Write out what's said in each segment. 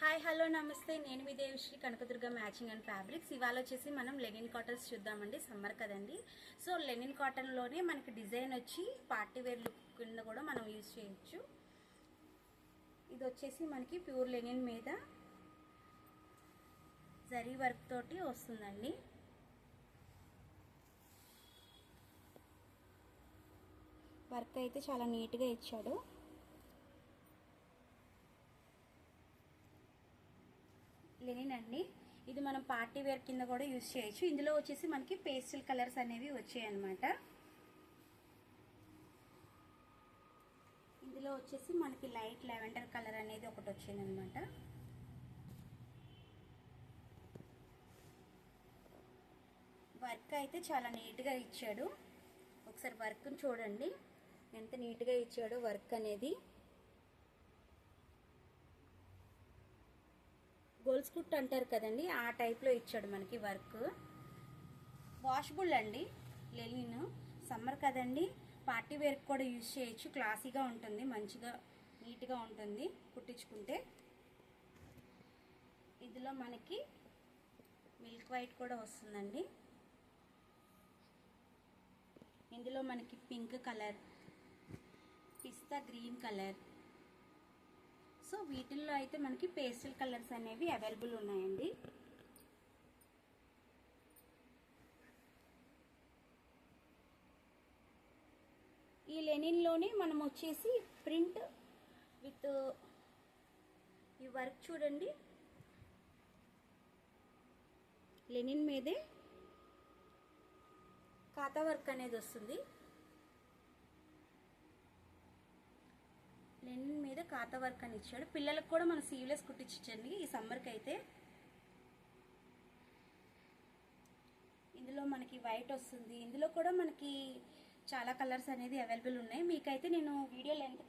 Hi hello నమస్తే, నేను మీ Devishri Kanakadurga matching and fabrics. ఇవాళ వచ్చేసి మనం లెనిన్ కాటన్స్ చూద్దామండి. సమ్మర్ కదండి, సో లెనిన్ కాటన్లోనే మనకి డిజైన్ వచ్చి పార్టీ వేర్ లుక్ కింద కూడా మనం యూజ్ చేయొచ్చు. ఇది వచ్చేసి మనకి ప్యూర్ లెనిన్ మీద జరీ వర్క్ తోటి వస్తుందండి. వర్క్ అయితే చాలా నీట్గా ఇచ్చాడు. లెనిన్ అండి, ఇది మనం పార్టీ వేర్ కింద కూడా యూజ్ చేయొచ్చు. ఇందులో వచ్చేసి మనకి పేస్టల్ కలర్స్ అనేవి వచ్చాయి అన్నమాట. ఇందులో వచ్చేసి మనకి లైట్ లెవెండర్ కలర్ అనేది ఒకటి వచ్చింది అనమాట. వర్క్ అయితే చాలా నీట్గా ఇచ్చాడు. ఒకసారి వర్క్ని చూడండి ఎంత నీట్గా ఇచ్చాడో. వర్క్ అనేది గోల్ స్కుట్ అంటారు కదండి, ఆ టైప్లో ఇచ్చాడు మనకి వర్క్. వాషబుల్ అండి లెనిన్. సమ్మర్ కదండి, పార్టీ వేర్ కూడా యూజ్ చేయొచ్చు. క్లాసీగా ఉంటుంది, మంచిగా నీట్గా ఉంటుంది కుట్టించుకుంటే. ఇందులో మనకి మిల్క్ వైట్ కూడా వస్తుందండి. ఇందులో మనకి పింక్ కలర్, పిస్తా గ్రీన్ కలర్, సో వీటిల్లో అయితే మనకి పేస్టల్ కలర్స్ అనేవి అవైలబుల్ ఉన్నాయండి. ఈ లెనిన్లోనే మనం వచ్చేసి ప్రింట్ విత్ ఈ వర్క్ చూడండి, లెనిన్ మీదే కాతా వర్క్ అనేది వస్తుంది. లెనిన్ మీద కాతా వర్క్ అని ఇచ్చాడు. పిల్లలకు కూడా మనం సీవ్లెస్ కుట్టించండి ఈ సమ్మర్కి అయితే. ఇందులో మనకి వైట్ వస్తుంది. ఇందులో కూడా మనకి చాలా కలర్స్ అనేది అవైలబుల్ ఉన్నాయి. మీకైతే నేను వీడియో లెంత్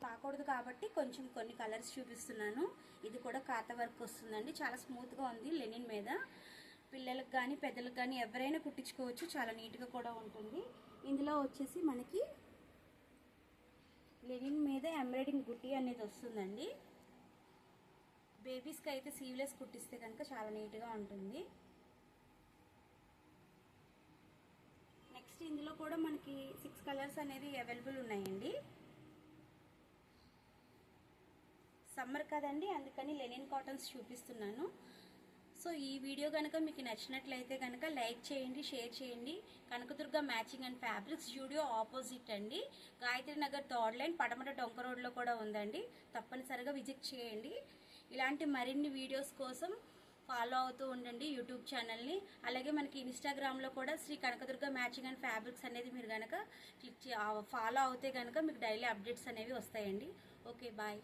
కాకూడదు కాబట్టి కొన్ని కలర్స్ చూపిస్తున్నాను. ఇది కూడా కాతా వర్క్ వస్తుందండి. చాలా స్మూత్గా ఉంది లెనిన్ మీద. పిల్లలకు కానీ పెద్దలకు కానీ ఎవరైనా కుట్టించుకోవచ్చు. చాలా నీట్గా కూడా ఉంటుంది. ఇందులో వచ్చేసి మనకి లెనిన్ మీద ఎంబ్రాయిడింగ్ బుట్టి అనేది వస్తుందండి. బేబీస్కి అయితే సీవ్లెస్ కుట్టిస్తే కనుక చాలా నీట్గా ఉంటుంది. నెక్స్ట్ ఇందులో కూడా మనకి 6 కలర్స్ అనేది అవైలబుల్ ఉన్నాయండి. సమ్మర్ కదండి, అందుకని లెనిన్ కాటన్స్ చూపిస్తున్నాను. సో ఈ వీడియో కనుక మీకు నచ్చినట్లయితే కనుక లైక్ చేయండి, షేర్ చేయండి. Kanakadurga matching and fabrics studio opposite అండి, గాయత్రి నగర్ 3rd లైన్, పటమట డొంక రోడ్లో కూడా ఉందండి. తప్పనిసరిగా విజిట్ చేయండి. ఇలాంటి మరిన్ని వీడియోస్ కోసం ఫాలో అవుతూ ఉండండి యూట్యూబ్ ఛానల్ని. అలాగే మనకి ఇన్స్టాగ్రామ్లో కూడా Shri Kanakadurga matching and fabrics అనేది మీరు కనుక ఫాలో అవుతే కనుక మీకు డైలీ అప్డేట్స్ అనేవి వస్తాయండి. Okay, bye.